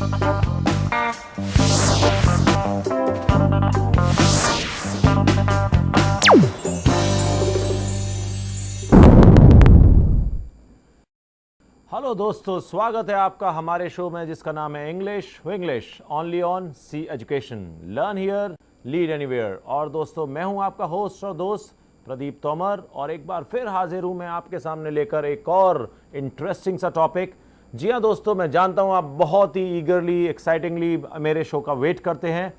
Hello दोस्तों, स्वागत है आपका हमारे शो में जिसका नाम है English only on C education. Learn here, lead anywhere. और दोस्तों, मैं हूं आपका होस्ट और दोस्त प्रदीप तोमर, और एक बार फिर हाजिर हूं मैं आपके सामने लेकर एक और इंटरेस्टिंग सा टॉपिक। जी हाँ दोस्तों, मैं जानता हूं आप बहुत ही ईगरली, एक्साइटिंगली मेरे शो का वेट करते हैं।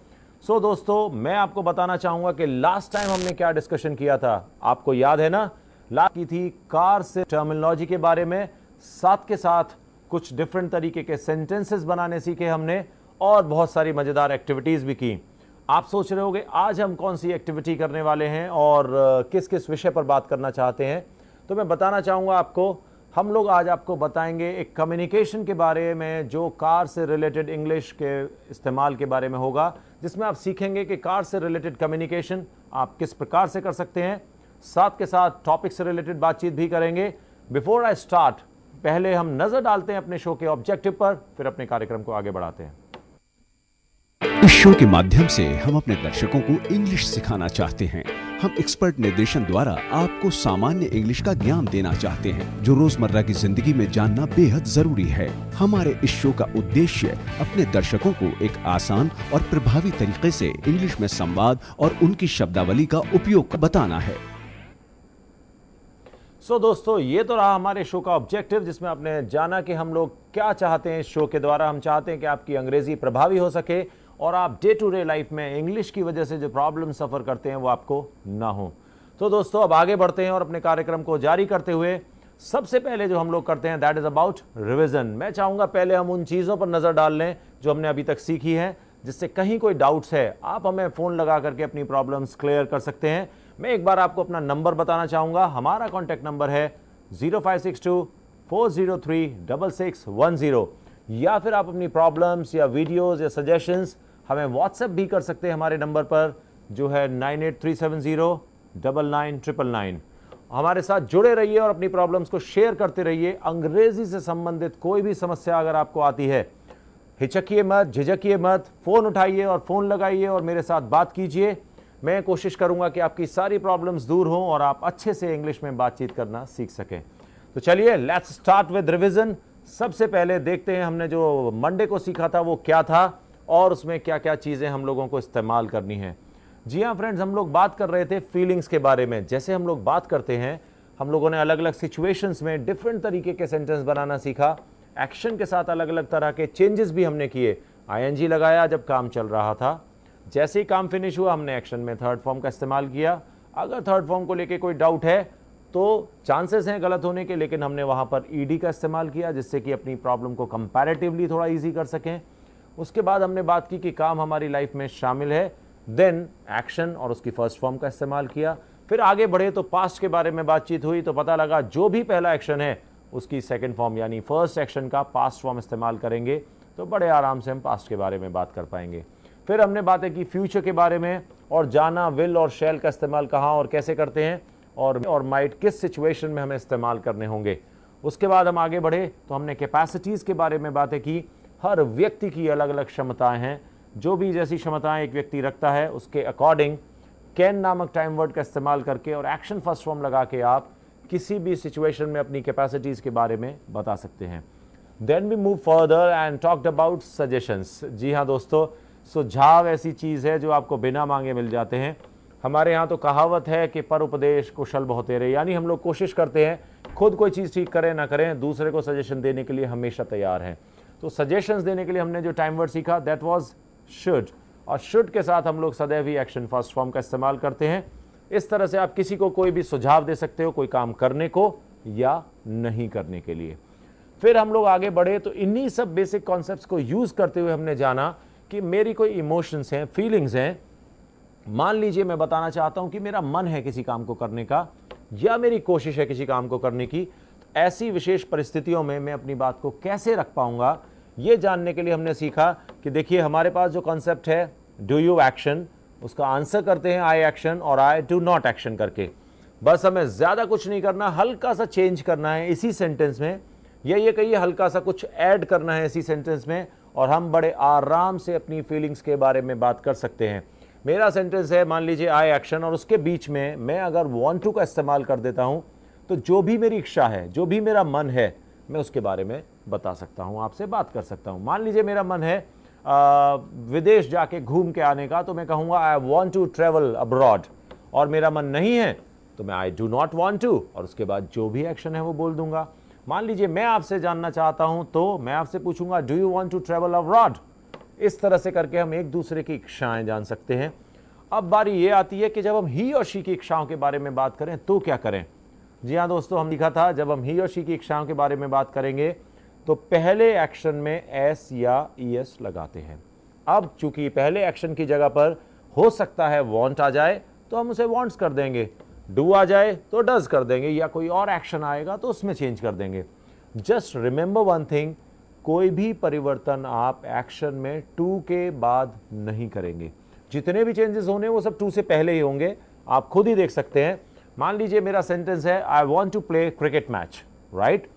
सो दोस्तों, मैं आपको बताना चाहूंगा कि लास्ट टाइम हमने क्या डिस्कशन किया था, आपको याद है ना? लास्ट की थी कार से टर्मिनोलॉजी के बारे में, साथ के साथ कुछ डिफरेंट तरीके के सेंटेंसेस बनाने सीखे हमने, और बहुत सारी मजेदार एक्टिविटीज भी की। आप सोच रहे होंगे आज हम कौन सी एक्टिविटी करने वाले हैं और किस किस विषय पर बात करना चाहते हैं। तो मैं बताना चाहूँगा आपको, हम लोग आज आपको बताएंगे एक कम्युनिकेशन के बारे में जो कार से रिलेटेड इंग्लिश के इस्तेमाल के बारे में होगा, जिसमें आप सीखेंगे कि कार से रिलेटेड कम्युनिकेशन आप किस प्रकार से कर सकते हैं। साथ के साथ टॉपिक से रिलेटेड बातचीत भी करेंगे। बिफोर आई स्टार्ट, पहले हम नजर डालते हैं अपने शो के ऑब्जेक्टिव पर, फिर अपने कार्यक्रम को आगे बढ़ाते हैं। इस शो के माध्यम से हम अपने दर्शकों को इंग्लिश सिखाना चाहते हैं। हम एक्सपर्ट निर्देशन द्वारा आपको सामान्य इंग्लिश का ज्ञान देना चाहते हैं, जो रोजमर्रा की जिंदगी में जानना बेहद जरूरी है। हमारे इस शो का उद्देश्य अपने दर्शकों को एक आसान और प्रभावी तरीके से इंग्लिश में संवाद और उनकी शब्दावली का उपयोग बताना है। सो दोस्तों, ये तो रहा हमारे शो का ऑब्जेक्टिव, जिसमें आपने जाना कि हम लोग क्या चाहते हैं इस शो के द्वारा। हम चाहते हैं कि आपकी अंग्रेजी प्रभावी हो सके और आप डे टू डे लाइफ में इंग्लिश की वजह से जो प्रॉब्लम सफ़र करते हैं वो आपको ना हो। तो दोस्तों, अब आगे बढ़ते हैं और अपने कार्यक्रम को जारी करते हुए सबसे पहले जो हम लोग करते हैं दैट इज़ अबाउट रिविज़न। मैं चाहूँगा पहले हम उन चीज़ों पर नज़र डाल लें जो हमने अभी तक सीखी हैं, जिससे कहीं कोई डाउट्स है आप हमें फ़ोन लगा करके अपनी प्रॉब्लम्स क्लियर कर सकते हैं। मैं एक बार आपको अपना नंबर बताना चाहूँगा। हमारा कॉन्टैक्ट नंबर है 0562-403-6610, या फिर आप अपनी प्रॉब्लम्स या वीडियोज़ या सजेशंस हमें व्हाट्सएप भी कर सकते हैं हमारे नंबर पर, जो है 9837099999। हमारे साथ जुड़े रहिए और अपनी प्रॉब्लम्स को शेयर करते रहिए। अंग्रेजी से संबंधित कोई भी समस्या अगर आपको आती है, हिचकिए मत, झिझकिए मत, फ़ोन उठाइए और फ़ोन लगाइए और मेरे साथ बात कीजिए। मैं कोशिश करूंगा कि आपकी सारी प्रॉब्लम्स दूर हों और आप अच्छे से इंग्लिश में बातचीत करना सीख सकें। तो चलिए, लेट्स स्टार्ट विद रिवीजन। सबसे पहले देखते हैं हमने जो मंडे को सीखा था वो क्या था और उसमें क्या क्या चीज़ें हम लोगों को इस्तेमाल करनी है। जी हाँ फ्रेंड्स, हम लोग बात कर रहे थे फीलिंग्स के बारे में। जैसे हम लोग बात करते हैं, हम लोगों ने अलग अलग सिचुएशंस में डिफरेंट तरीके के सेंटेंस बनाना सीखा। एक्शन के साथ अलग अलग तरह के चेंजेस भी हमने किए। ING लगाया जब काम चल रहा था, जैसे ही काम फिनिश हुआ हमने एक्शन में थर्ड फॉर्म का इस्तेमाल किया। अगर थर्ड फॉर्म को लेके कोई डाउट है तो चांसेस हैं गलत होने के, लेकिन हमने वहाँ पर ED का इस्तेमाल किया, जिससे कि अपनी प्रॉब्लम को कंपैरेटिवली थोड़ा ईजी कर सकें। उसके बाद हमने बात की कि काम हमारी लाइफ में शामिल है, देन एक्शन और उसकी फर्स्ट फॉर्म का इस्तेमाल किया। फिर आगे बढ़े तो पास्ट के बारे में बातचीत हुई, तो पता लगा जो भी पहला एक्शन है उसकी सेकेंड फॉर्म यानी फर्स्ट एक्शन का पास्ट फॉर्म इस्तेमाल करेंगे, तो बड़े आराम से हम पास्ट के बारे में बात कर पाएंगे। फिर हमने बातें की फ्यूचर के बारे में और जाना विल और शैल का इस्तेमाल कहाँ और कैसे करते हैं, और माइट किस सिचुएशन में हमें इस्तेमाल करने होंगे। उसके बाद हम आगे बढ़े तो हमने कैपेसिटीज़ के बारे में बातें की। हर व्यक्ति की अलग अलग क्षमताएं हैं, जो भी जैसी क्षमताएं एक व्यक्ति रखता है उसके अकॉर्डिंग कैन नामक टाइम वर्ड का इस्तेमाल करके और एक्शन फर्स्ट फॉर्म लगा के आप किसी भी सिचुएशन में अपनी कैपेसिटीज़ के बारे में बता सकते हैं। Then we move further and talked about suggestions. जी हाँ दोस्तों, सुझाव ऐसी चीज़ है जो आपको बिना मांगे मिल जाते हैं। हमारे यहाँ तो कहावत है कि पर उपदेश कुशल बहुतेरे, यानी हम लोग कोशिश करते हैं खुद कोई चीज़ ठीक करें ना करें, दूसरे को सजेशन देने के लिए हमेशा तैयार हैं। तो सजेशंस देने के लिए हमने जो टाइम वर्ड सीखा दैट वाज शुड, और शुड के साथ हम लोग सदैव ही एक्शन फर्स्ट फॉर्म का इस्तेमाल करते हैं। इस तरह से आप किसी को कोई भी सुझाव दे सकते हो, कोई काम करने को या नहीं करने के लिए। फिर हम लोग आगे बढ़े तो इन्हीं सब बेसिक कॉन्सेप्ट्स को यूज़ करते हुए हमने जाना कि मेरी कोई इमोशंस हैं, फीलिंग्स हैं। मान लीजिए मैं बताना चाहता हूं कि मेरा मन है किसी काम को करने का, या मेरी कोशिश है किसी काम को करने की। ऐसी विशेष परिस्थितियों में मैं अपनी बात को कैसे रख पाऊंगा, ये जानने के लिए हमने सीखा कि देखिए हमारे पास जो कॉन्सेप्ट है डू यू एक्शन, उसका आंसर करते हैं आई एक्शन और आई डू नॉट एक्शन करके। बस हमें ज़्यादा कुछ नहीं करना, हल्का सा चेंज करना है इसी सेंटेंस में, या ये कहिए हल्का सा कुछ ऐड करना है इसी सेंटेंस में, और हम बड़े आराम से अपनी फीलिंग्स के बारे में बात कर सकते हैं। मेरा सेंटेंस है, मान लीजिए आई एक्शन, और उसके बीच में मैं अगर वांट टू का इस्तेमाल कर देता हूं तो जो भी मेरी इच्छा है, जो भी मेरा मन है, मैं उसके बारे में बता सकता हूं, आपसे बात कर सकता हूं। मान लीजिए मेरा मन है विदेश जाके घूम के आने का, तो मैं कहूंगा I want to travel abroad, और मेरा मन नहीं है तो मैं I do not want to, और उसके बाद जो भी एक्शन है वो बोल दूंगा। मान लीजिए मैं आपसे जानना चाहता हूं तो मैं आपसे पूछूंगा do you want to travel abroad. इस तरह से करके हम एक दूसरे की इच्छाएं जान सकते हैं। अब बारी ये आती है कि जब हम ही और शी की इच्छाओं के बारे में बात करें तो क्या करें। जी हाँ दोस्तों, हम लिखा था जब हम ही और शी की इच्छाओं के बारे में बात करेंगे तो पहले एक्शन में एस या ईएस लगाते हैं। अब चूंकि पहले एक्शन की जगह पर हो सकता है वांट आ जाए तो हम उसे वांट्स कर देंगे, डू आ जाए तो डज कर देंगे, या कोई और एक्शन आएगा तो उसमें चेंज कर देंगे। जस्ट रिमेंबर वन थिंग, कोई भी परिवर्तन आप एक्शन में टू के बाद नहीं करेंगे। जितने भी चेंजेस होने वो सब टू से पहले ही होंगे, आप खुद ही देख सकते हैं। मान लीजिए मेरा सेंटेंस है I want to play cricket match, right.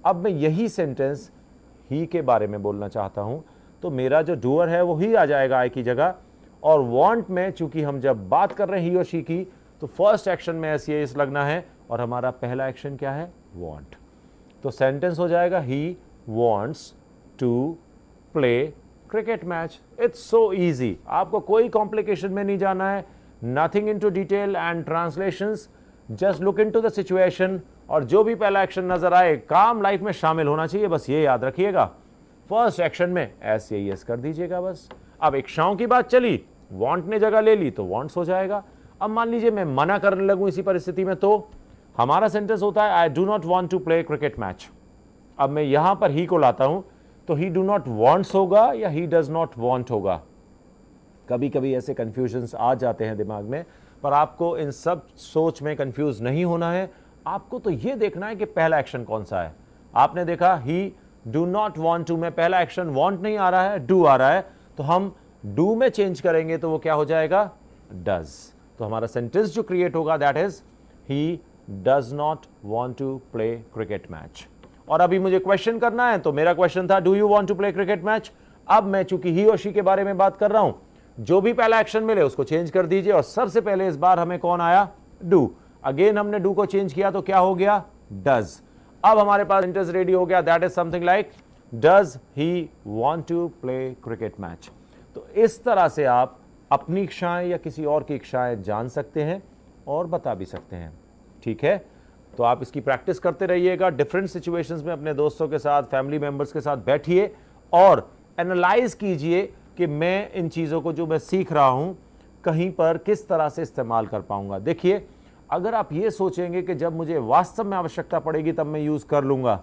अब मैं यही सेंटेंस ही के बारे में बोलना चाहता हूं तो मेरा जो डूअर है वो ही आ जाएगा आई की जगह, और वांट में चूंकि हम जब बात कर रहे हैं ही और शी की तो फर्स्ट एक्शन में एस या एस लगना है, और हमारा पहला एक्शन क्या है, वांट। तो सेंटेंस हो जाएगा he wants to play cricket match. It's so easy, आपको कोई कॉम्प्लिकेशन में नहीं जाना है, nothing into detail and translations, just look into the situation, और जो भी पहला एक्शन नजर आए काम लाइफ में शामिल होना चाहिए, बस ये याद रखिएगा। फर्स्ट एक्शन में एस या एस कर दीजिएगा बस। अब इच्छाओं की बात चली, वांट ने जगह ले ली तो वांट्स हो जाएगा। अब मान लीजिए मैं मना करने लगूं इसी परिस्थिति में तो हमारा सेंटेंस होता है I do not want to play cricket match. अब मैं यहां पर ही को लाता हूं तो ही डू नॉट वांट्स होगा या ही डज नॉट वांट होगा। कभी कभी ऐसे कंफ्यूजन्स आ जाते हैं दिमाग में, पर आपको इन सब सोच में कंफ्यूज नहीं होना है। आपको तो ये देखना है कि पहला एक्शन कौन सा है। आपने देखा he do not want to में पहला एक्शन वांट नहीं आ रहा है, डू आ रहा है, तो हम डू में चेंज करेंगे तो वो क्या हो जाएगा, डज। तो हमारा सेंटेंस जो क्रिएट होगा that is he does not want to play cricket match. और अभी मुझे क्वेश्चन करना है तो मेरा क्वेश्चन था do you want to play cricket match. अब मैं चूंकि ही और शी के बारे में बात कर रहा हूं, जो भी पहला एक्शन मिले उसको चेंज कर दीजिए, और सबसे पहले इस बार हमें कौन आया, डू। अगेन हमने डू को चेंज किया तो क्या हो गया, डज। अब हमारे पास सेंटेंस रेडी हो गया, that is something like does he want to play cricket match. तो इस तरह से आप अपनी इच्छाएं या किसी और की इच्छाएं जान सकते हैं और बता भी सकते हैं। ठीक है, तो आप इसकी प्रैक्टिस करते रहिएगा। डिफरेंट सिचुएशंस में अपने दोस्तों के साथ, फैमिली मेंबर्स के साथ बैठिए और एनालाइज कीजिए कि मैं इन चीज़ों को जो मैं सीख रहा हूं कहीं पर किस तरह से इस्तेमाल कर पाऊंगा। देखिए, अगर आप ये सोचेंगे कि जब मुझे वास्तव में आवश्यकता पड़ेगी तब मैं यूज़ कर लूँगा,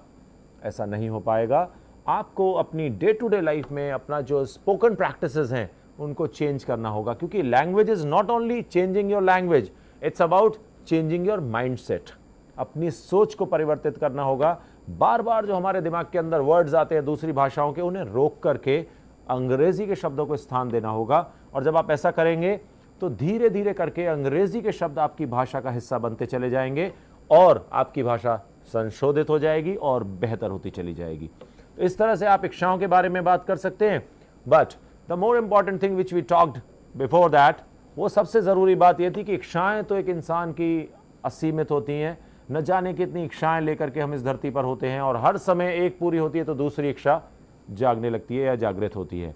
ऐसा नहीं हो पाएगा। आपको अपनी डे टू डे लाइफ में अपना जो स्पोकन प्रैक्टिसेस हैं उनको चेंज करना होगा, क्योंकि language is not only changing your language, it's about changing your mindset. अपनी सोच को परिवर्तित करना होगा। बार बार जो हमारे दिमाग के अंदर वर्ड्स आते हैं दूसरी भाषाओं के, उन्हें रोक करके अंग्रेजी के शब्दों को स्थान देना होगा। और जब आप ऐसा करेंगे तो धीरे धीरे करके अंग्रेजी के शब्द आपकी भाषा का हिस्सा बनते चले जाएंगे और आपकी भाषा संशोधित हो जाएगी और बेहतर होती चली जाएगी। तो इस तरह से आप इच्छाओं के बारे में बात कर सकते हैं। But the more important thing which we talked before that, वो सबसे ज़रूरी बात यह थी कि इच्छाएं तो एक इंसान की असीमित होती हैं। न जाने कितनी इच्छाएं लेकर के हम इस धरती पर होते हैं, और हर समय एक पूरी होती है तो दूसरी इच्छा जागने लगती है या जागृत होती है।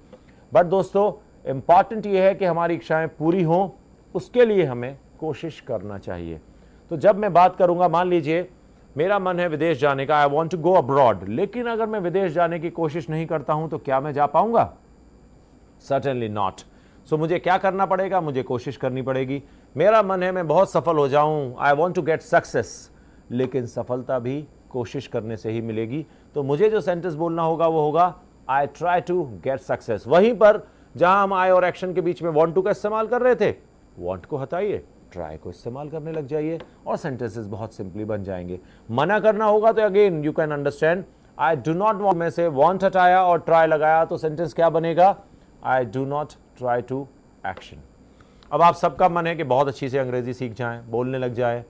बट दोस्तों, इंपॉर्टेंट ये है कि हमारी इच्छाएं पूरी हों, उसके लिए हमें कोशिश करना चाहिए। तो जब मैं बात करूंगा, मान लीजिए मेरा मन है विदेश जाने का, I want to go abroad, लेकिन अगर मैं विदेश जाने की कोशिश नहीं करता हूं तो क्या मैं जा पाऊंगा? Certainly not. सो मुझे क्या करना पड़ेगा? मुझे कोशिश करनी पड़ेगी। मेरा मन है मैं बहुत सफल हो जाऊं, I want to get success, लेकिन सफलता भी कोशिश करने से ही मिलेगी। तो मुझे जो सेंटेंस बोलना होगा वो होगा I try to get success. वहीं पर जहां हम आई और एक्शन के बीच में वांट टू का इस्तेमाल कर रहे थे, वांट को हटाइए, ट्राई को इस्तेमाल करने लग जाइए और सेंटेंसेस बहुत सिंपली बन जाएंगे। मना करना होगा तो again you can understand, I do not want में से वांट हटाया और ट्राई लगाया तो सेंटेंस क्या बनेगा? I do not try to action. अब आप सबका मन है कि बहुत अच्छी से अंग्रेजी सीख जाएं, बोलने लग जाए,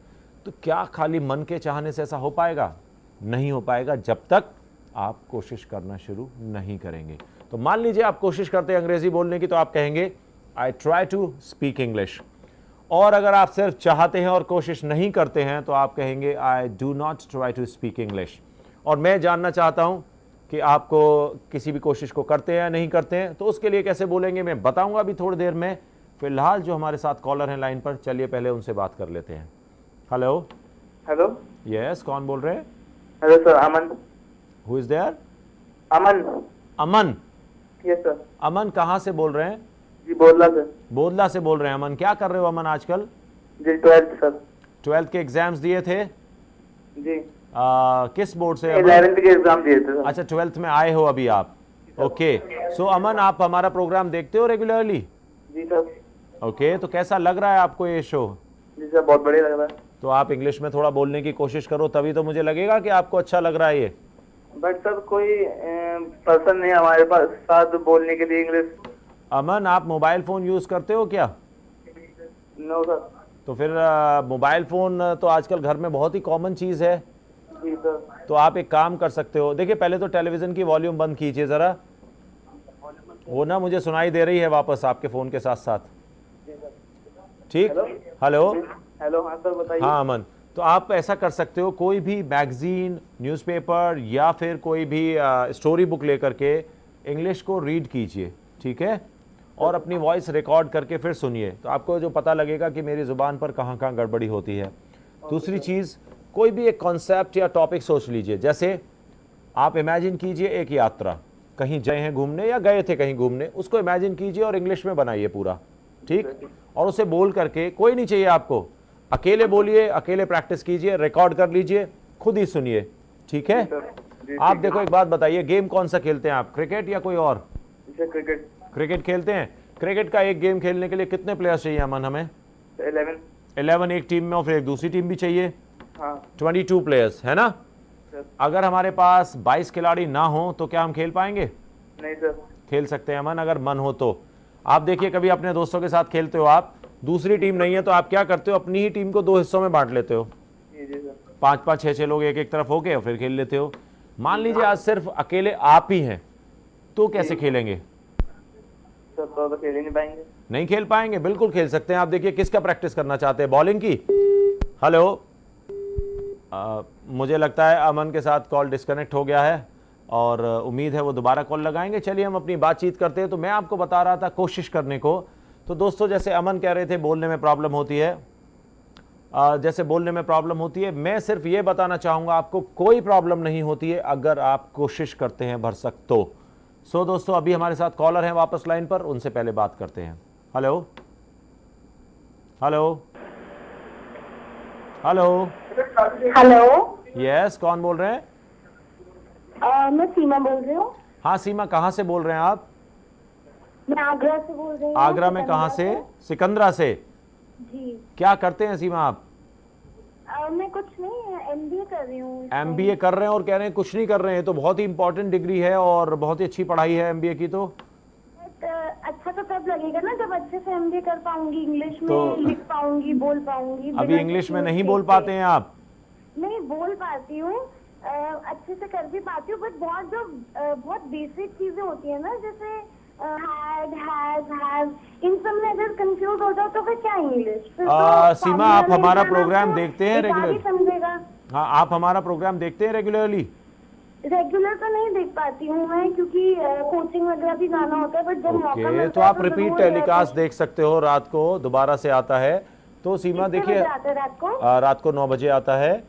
तो क्या खाली मन के चाहने से ऐसा हो पाएगा? नहीं हो पाएगा जब तक आप कोशिश करना शुरू नहीं करेंगे। तो मान लीजिए आप कोशिश करते हैं अंग्रेजी बोलने की, तो आप कहेंगे I try to speak English. और अगर आप सिर्फ चाहते हैं और कोशिश नहीं करते हैं तो आप कहेंगे I do not try to speak English. और मैं जानना चाहता हूं कि आपको किसी भी कोशिश को करते हैं या नहीं करते हैं, तो उसके लिए कैसे बोलेंगे मैं बताऊंगा अभी थोड़ी देर में। फिलहाल जो हमारे साथ कॉलर हैं लाइन पर, चलिए पहले उनसे बात कर लेते हैं। हेलो। हेलो। यस, कौन बोल रहे हैं? Hello sir, Aman. Who is there? Aman. Aman. Yes sir. Aman कहाँ से बोल रहे हैं? जी बोदला सर। बोदला से बोल रहे हैं। अमन, क्या कर रहे हो अमन आजकल? जी 12th सर। 12th के एग्जाम्स दिए थे? जी। किस बोर्ड से? 11th के एग्जाम दिए थे सर। अच्छा, 12th में आए हो अभी आप? ओके। सो अमन, आप हमारा प्रोग्राम देखते हो रेगुलरली? जी सर। ओके, तो कैसा लग रहा है आपको ये शो? जी सर, बहुत बढ़िया लग रहा है। तो आप इंग्लिश में थोड़ा बोलने की कोशिश करो, तभी तो मुझे लगेगा कि आपको अच्छा लग रहा है ये। बट सर कोई पर्सन नहीं हमारे पास साथ बोलने के लिए इंग्लिश। अमन, आप मोबाइल फ़ोन यूज़ करते हो क्या? No sir. तो फिर मोबाइल फ़ोन तो आजकल घर में बहुत ही कॉमन चीज़ है। जी सर। तो आप एक काम कर सकते हो, देखिए पहले तो टेलीविज़न की वॉल्यूम बंद कीजिए ज़रा, वो ना मुझे सुनाई दे रही है वापस आपके फ़ोन के साथ साथ। ठीक। हेलो। हेलो। हाँ सर, बताइए। हाँ अमन, तो आप ऐसा कर सकते हो, कोई भी मैगजीन, न्यूज़पेपर या फिर कोई भी स्टोरी बुक लेकर के इंग्लिश को रीड कीजिए, ठीक है? और अपनी वॉइस रिकॉर्ड करके फिर सुनिए, तो आपको जो पता लगेगा कि मेरी ज़ुबान पर कहाँ कहाँ गड़बड़ी होती है। दूसरी चीज़, कोई भी एक कॉन्सेप्ट या टॉपिक सोच लीजिए। जैसे आप इमेजिन कीजिए एक यात्रा, कहीं गए हैं घूमने या गए थे कहीं घूमने, उसको इमेजिन कीजिए और इंग्लिश में बनाइए पूरा, ठीक? और उसे बोल करके, कोई नहीं चाहिए आपको, अकेले बोलिए, अकेले प्रैक्टिस कीजिए, रिकॉर्ड कर लीजिए, खुद ही सुनिए, ठीक है? आप देखो, एक बात बताइए, गेम कौन सा खेलते हैं आप, क्रिकेट या कोई और? क्रिकेट। क्रिकेट खेलते हैं। क्रिकेट का एक गेम खेलने के लिए कितने प्लेयर्स चाहिए अमन हमें? 11 एक टीम में, और फिर एक दूसरी टीम भी चाहिए। हाँ। 22 प्लेयर्स, है ना? अगर हमारे पास 22 खिलाड़ी ना हो तो क्या हम खेल पाएंगे? नहीं सर। खेल सकते हैं अमन, अगर मन हो तो। आप देखिए, कभी अपने दोस्तों के साथ खेलते हो आप, दूसरी टीम नहीं है तो आप क्या करते हो, अपनी ही टीम को 2 हिस्सों में बांट लेते हो, 5-5, 6-6 लोग एक एक तरफ होके, और फिर खेल लेते हो। मान लीजिए आज सिर्फ अकेले आप ही हैं, तो कैसे खेलेंगे? सर तो खेल ही नहीं पाएंगे। नहीं खेल पाएंगे? बिल्कुल खेल सकते हैं। आप देखिए, किसका प्रैक्टिस करना चाहते हैं, बॉलिंग की? हेलो। मुझे लगता है अमन के साथ कॉल डिस्कनेक्ट हो गया है, और उम्मीद है वो दोबारा कॉल लगाएंगे। चलिए हम अपनी बातचीत करते हैं। तो मैं आपको बता रहा था कोशिश करने को। तो दोस्तों, जैसे अमन कह रहे थे बोलने में प्रॉब्लम होती है, जैसे बोलने में प्रॉब्लम होती है, मैं सिर्फ ये बताना चाहूँगा आपको, कोई प्रॉब्लम नहीं होती है अगर आप कोशिश करते हैं भरसक तो। सो दोस्तों, अभी हमारे साथ कॉलर हैं वापस लाइन पर, उनसे पहले बात करते हैं। Hello. Hello. Hello. Hello. Yes, कौन बोल रहे हैं? मैं सीमा बोल रही हूँ। हाँ सीमा, कहाँ से बोल रहे हैं आप? मैं आगरा से बोल रही हूँ। आगरा में कहाँ से? सिकंदरा से। जी। क्या करते हैं सीमा आप? मैं कुछ नहीं, एमबीए कर रही हूँ। एमबीए कर रहे हैं और कह रहे हैं कुछ नहीं कर रहे हैं, तो बहुत ही इंपॉर्टेंट डिग्री है और बहुत ही अच्छी पढ़ाई है एमबीए की। तो अच्छा तो तब लगेगा ना जब अच्छे से एमबीए कर पाऊंगी, इंग्लिश में तो लिख पाऊंगी, बोल पाऊंगी। अभी इंग्लिश में नहीं बोल पाते हैं आप? नहीं, बोल पाती हूँ, अच्छे से कर भी पाती हूँ, बट बहुत बेसिक चीजें होती है ना, जैसे had, has, have, इन सब में अगर कंफ्यूज हो जाओ तो फिर क्या इंग्लिश? सीमा, आप हमारा प्रोग्राम देखते हैं रेगुलर? समझेगा। हाँ, आप हमारा प्रोग्राम देखते हैं रेगुलरली? रेगुलर तो नहीं देख पाती हूँ मैं, क्योंकि कोचिंग वगैरह भी जाना होता है, बट जब मौका मिलता है तो आप रिपीट टेलीकास्ट देख सकते हो, रात को दोबारा से आता है। तो सीमा देखिए, रात को 9 बजे आता है।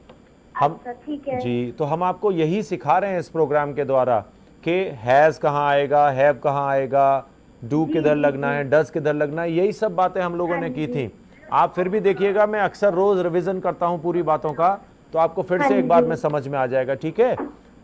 हम ठीक है जी, तो हम आपको यही सिखा रहे हैं इस प्रोग्राम के द्वारा कि हैज कहाँ आएगा, हैव कहाँ आएगा, डू किधर लगना है, डज किधर लगना है, यही सब बातें हम लोगों ने की थी। आप फिर भी देखिएगा, मैं अक्सर रोज रिवीजन करता हूँ पूरी बातों का, तो आपको फिर से एक बार में समझ में आ जाएगा, ठीक है?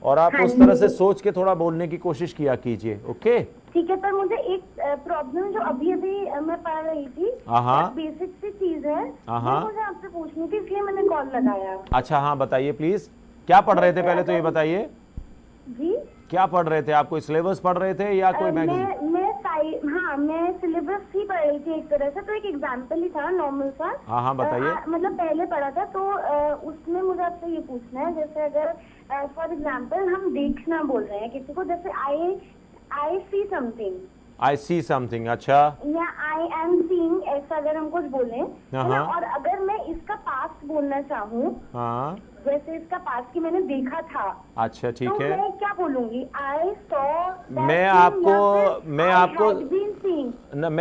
और आप उस तरह से सोच के थोड़ा बोलने की कोशिश किया कीजिए, ओके? ठीक है। पर मुझे एक प्रॉब्लम जो अभी मैं पढ़ रही थी, बेसिक सी चीज है, मुझे आपसे पूछनी थी, इसलिए मैंने कॉल लगाया। अच्छा, हाँ बताइए प्लीज, क्या पढ़ रहे थे पहले तो ये बताइए? जी, क्या पढ़ रहे थे आप? कोई सिलेबस पढ़ रहे थे या कोई मैगजीन? मैं सिलेबस ही पढ़ रही थी एक तरह से, तो एक एग्जाम्पल ही था नॉर्मल सा। हाँ बताइए। मतलब पहले पढ़ा था, तो उसमें मुझे आपसे ये पूछना है, जैसे अगर फॉर एग्जाम्पल हम देखना बोल रहे हैं किसी को, जैसे आई see something I see something, अच्छा। या आई एम सीइंग, ऐसा अगर हम कुछ बोलें है ना। हाँ। और अगर मैं इसका पास्ट बोलना चाहूँ, हाँ, जैसे इसका पास्ट की मैंने देखा था, अच्छा ठीक तो है। मैं क्या बोलूंगी? आई सॉ, मैं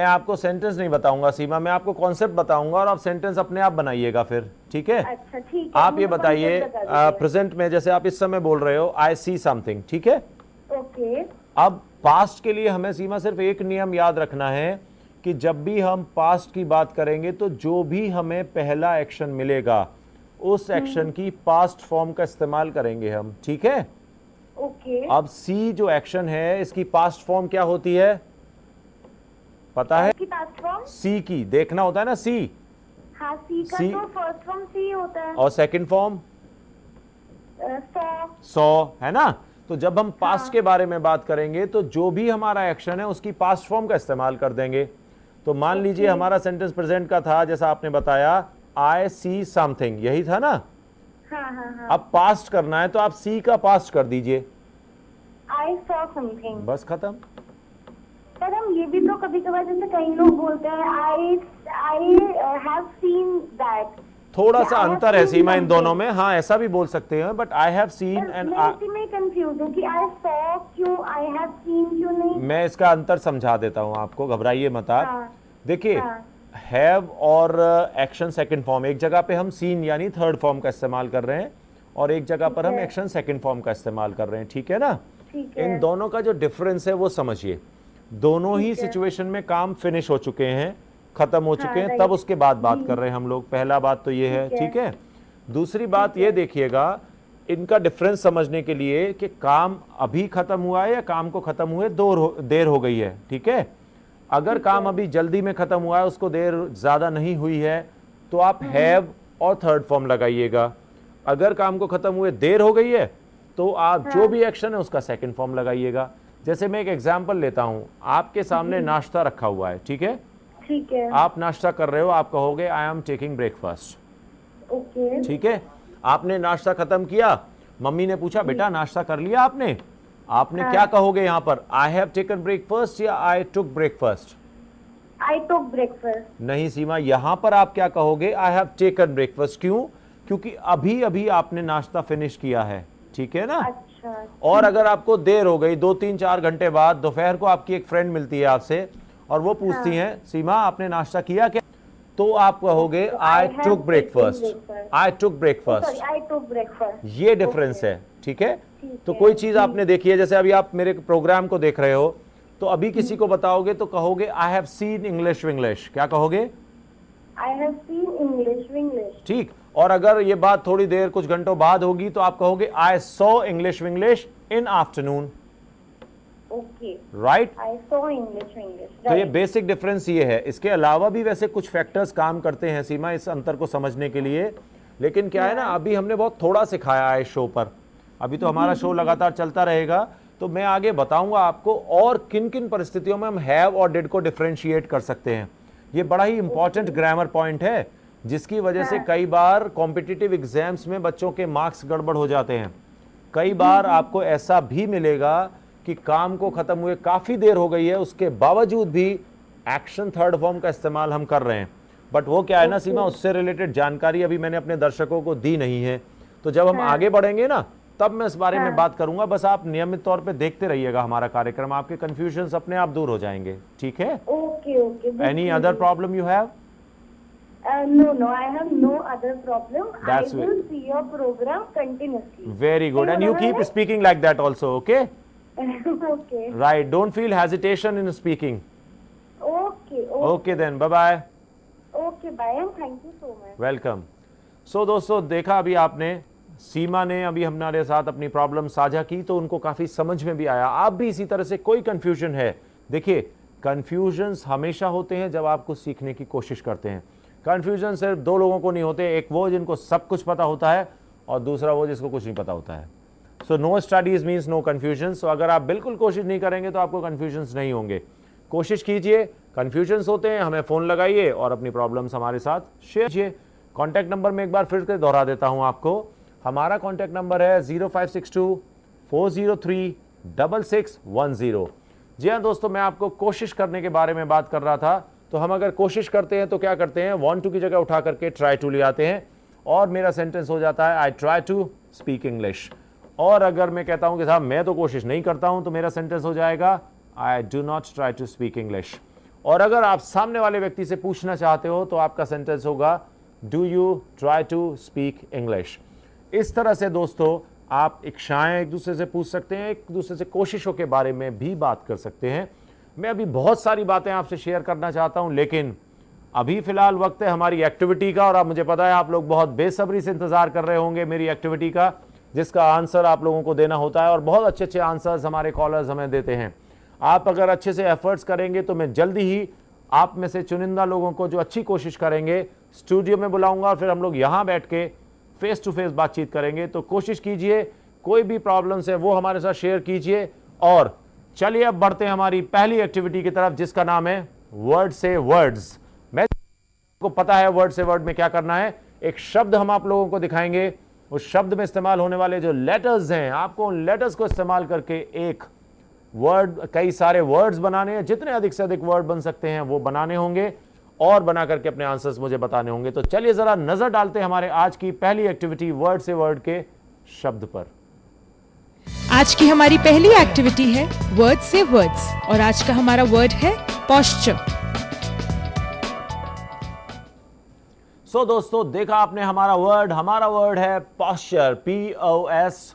आपको सेंटेंस नहीं बताऊंगा सीमा, मैं आपको कॉन्सेप्ट बताऊंगा और आप सेंटेंस अपने आप बनाइएगा फिर, ठीक है। अच्छा ठीक है, आप ये मुझे बताइए concept बता दीजिए। प्रेजेंट में जैसे आप इस समय बोल रहे हो आई सी समथिंग, ठीक है। ओके अब पास्ट के लिए हमें सीमा सिर्फ एक नियम याद रखना है कि जब भी हम पास्ट की बात करेंगे तो जो भी हमें पहला एक्शन मिलेगा उस एक्शन की पास्ट फॉर्म का इस्तेमाल करेंगे हम, ठीक है। ओके। अब सी जो एक्शन है इसकी पास्ट फॉर्म क्या होती है पता है? की पास्ट फॉर्म? सी की देखना होता है ना, सी। हाँ, सी का सी- तो फर्स्ट फॉर्म सी होता है। और सेकंड फॉर्म सॉ। सो, है ना। तो जब हम पास्ट के बारे में बात करेंगे तो जो भी हमारा एक्शन है उसकी पास्ट फॉर्म का इस्तेमाल कर देंगे। तो मान लीजिए हमारा सेंटेंस प्रेजेंट का था, जैसा आपने बताया आई सी समथिंग, यही था ना। हाँ हाँ हाँ। अब पास्ट करना है तो आप सी का पास्ट कर दीजिए, आई सॉ समथिंग। बस खत्म। पर हम ये भी तो कभी कभार जैसे कई लोग बोलते हैं आई हैव सीन दैट। थोड़ा सा अंतर है सीमा इन दोनों में, हाँ ऐसा भी बोल सकते हैं, but I have seen and मैं इसी में कंफ्यूज हूँ कि आई सॉ क्यों, आई हैव सीन क्यों नहीं। मैं इसका अंतर समझा देता हूं आपको, घबराइए मत आप। हाँ, देखिए हाँ। हैव और एक्शन सेकंड फॉर्म, एक जगह पे हम सीन यानी थर्ड फॉर्म का इस्तेमाल कर रहे हैं और एक जगह पर हम है। एक्शन सेकंड फॉर्म का इस्तेमाल कर रहे हैं, ठीक है ना। ठीक है। इन दोनों का जो डिफरेंस है वो समझिए। दोनों ही ठीक है। सिचुएशन में काम फिनिश हो चुके हैं, खत्म हो चुके हैं, राइट। तब उसके बाद बात कर रहे हैं हम लोग। पहला बात तो ये है, ठीक है। ठीक है। दूसरी बात ये देखिएगा, इनका डिफरेंस समझने के लिए कि काम अभी खत्म हुआ है या काम को खत्म हुए देर हो गई है, ठीक है। अगर काम अभी जल्दी में खत्म हुआ है, उसको देर ज्यादा नहीं हुई है, तो आप हैव और थर्ड फॉर्म लगाइएगा। अगर काम को खत्म हुए देर हो गई है तो आप जो भी एक्शन है उसका सेकंड फॉर्म लगाइएगा। जैसे मैं एक एग्जांपल लेता हूं, आपके सामने नाश्ता रखा हुआ है, ठीक है। ठीक है। आप नाश्ता कर रहे हो, आप कहोगे I am taking breakfast, okay. ठीक है। आपने नाश्ता खत्म किया, मम्मी ने पूछा बेटा नाश्ता कर लिया आपने, आपने क्या कहोगे यहाँ पर? आई हैव टेकन ब्रेकफास्ट या आई टुक ब्रेकफास्ट? आई टुक ब्रेकफास्ट। नहीं सीमा, यहां पर आप क्या कहोगे? I have taken breakfast. क्यों? क्योंकि अभी अभी आपने नाश्ता फिनिश किया है, ठीक है ना। अच्छा। और अगर आपको देर हो गई, 2-3-4 घंटे बाद दोपहर को आपकी एक फ्रेंड मिलती है आपसे और वो पूछती है सीमा आपने नाश्ता किया क्या, तो आप कहोगे आई टुक ब्रेकफास्ट, आई टुक ब्रेकफास्ट। आई टुक ब्रेकफास्ट। ये डिफरेंस है, ठीक है। तो है। कोई चीज आपने देखी है, जैसे अभी आप मेरे प्रोग्राम को देख रहे हो, तो अभी किसी को बताओगे तो कहोगे I have seen English Vinglish, क्या कहोगे? I have seen English Vinglish. ठीक। और अगर ये बात थोड़ी देर कुछ घंटों बाद होगी तो आप कहोगे I saw English Vinglish in afternoon, okay. Right. I saw English Vinglish. तो ये बेसिक डिफरेंस ये है। इसके अलावा भी वैसे कुछ फैक्टर्स काम करते हैं सीमा इस अंतर को समझने के लिए, लेकिन क्या है ना, अभी हमने बहुत थोड़ा सिखाया है इस शो पर, अभी तो हमारा शो लगातार चलता रहेगा। तो मैं आगे बताऊंगा आपको और किन किन परिस्थितियों में हम हैव और डिड को डिफरेंशिएट कर सकते हैं। ये बड़ा ही इंपॉर्टेंट ग्रामर पॉइंट है, जिसकी वजह से कई बार कॉम्पिटिटिव एग्जाम्स में बच्चों के मार्क्स गड़बड़ हो जाते हैं। कई बार आपको ऐसा भी मिलेगा कि काम को खत्म हुए काफी देर हो गई है, उसके बावजूद भी एक्शन थर्ड फॉर्म का इस्तेमाल हम कर रहे हैं, बट वो क्या है ना सीमा, उससे रिलेटेड जानकारी अभी मैंने अपने दर्शकों को दी नहीं है। तो जब हम आगे बढ़ेंगे ना, तब मैं इस बारे में बात करूंगा। बस आप नियमित तौर पे देखते रहिएगा हमारा कार्यक्रम, आपके कंफ्यूजन्स अपने आप दूर हो जाएंगे, ठीक है। Okay okay. Any other problem you have? No, I have no other problem. That's I will see your program continuously. Very good. And you keep speaking like that also, okay? Okay. Right. Don't feel hesitation in speaking. Okay. Okay then. Bye-bye. Okay. Bye and thank you so much. Welcome. So दोस्तों, देखा अभी आपने, सीमा ने अभी हमारे साथ अपनी problem साझा की तो उनको काफ़ी समझ में भी आया। आप भी इसी तरह से कोई कन्फ्यूजन है, देखिए कन्फ्यूजन्स हमेशा होते हैं जब आप कुछ सीखने की कोशिश करते हैं। कन्फ्यूजन सिर्फ दो लोगों को नहीं होते, एक वो जिनको सब कुछ पता होता है और दूसरा वो जिसको कुछ नहीं पता होता है। So no studies means no confusion. So अगर आप बिल्कुल कोशिश नहीं करेंगे तो आपको कन्फ्यूजन्स नहीं होंगे। कोशिश कीजिए, कन्फ्यूजन्स होते हैं, हमें फ़ोन लगाइए और अपनी प्रॉब्लम्स हमारे साथ शेयर कीजिए। कॉन्टैक्ट नंबर में एक बार फिर से दोहरा देता हूँ आपको, हमारा कॉन्टैक्ट नंबर है 0562 403 6610। जी हाँ दोस्तों, मैं आपको कोशिश करने के बारे में बात कर रहा था। तो हम अगर कोशिश करते हैं तो क्या करते हैं, want to की जगह उठा करके try to ले आते हैं और मेरा सेंटेंस हो जाता है I try to speak English। और अगर मैं कहता हूं कि साहब मैं तो कोशिश नहीं करता हूं, तो मेरा सेंटेंस हो जाएगा I do not try to speak English। और अगर आप सामने वाले व्यक्ति से पूछना चाहते हो तो आपका सेंटेंस होगा Do you try to speak English। इस तरह से दोस्तों आप इच्छाएं एक दूसरे से पूछ सकते हैं, एक दूसरे से कोशिशों के बारे में भी बात कर सकते हैं। मैं अभी बहुत सारी बातें आपसे शेयर करना चाहता हूं, लेकिन अभी फिलहाल वक्त है हमारी एक्टिविटी का। और अब मुझे पता है आप लोग बहुत बेसब्री से इंतजार कर रहे होंगे मेरी एक्टिविटी का, जिसका आंसर आप लोगों को देना होता है। और बहुत अच्छे अच्छे आंसर्स हमारे कॉलर्स हमें देते हैं। आप अगर अच्छे से एफर्ट्स करेंगे तो मैं जल्दी ही आप में से चुनिंदा लोगों को जो अच्छी कोशिश करेंगे स्टूडियो में बुलाऊंगा और फिर हम लोग यहाँ बैठ के फेस टू फेस बातचीत करेंगे। तो कोशिश कीजिए, कोई भी प्रॉब्लम्स है वो हमारे साथ शेयर कीजिए। और चलिए अब बढ़ते हैं हमारी पहली एक्टिविटी की तरफ, जिसका नाम है वर्ड से वर्ड्स। मैं आपको पता है वर्ड से वर्ड में क्या करना है। एक शब्द हम आप लोगों को दिखाएंगे, उस शब्द में इस्तेमाल होने वाले जो लेटर्स हैं, आपको उन लेटर्स को इस्तेमाल करके एक वर्ड, कई सारे वर्ड्स बनाने हैं। जितने अधिक से अधिक वर्ड बन सकते हैं वो बनाने होंगे और बना करके अपने आंसर्स मुझे बताने होंगे। तो चलिए जरा नजर डालते हैं हमारे आज की पहली एक्टिविटी वर्ड से वर्ड के शब्द पर। आज की हमारी पहली एक्टिविटी है वर्ड से वर्ड्स और आज का हमारा वर्ड है पॉस्चर। सो दोस्तों, देखा आपने हमारा वर्ड है पॉस्चर, POSTURE।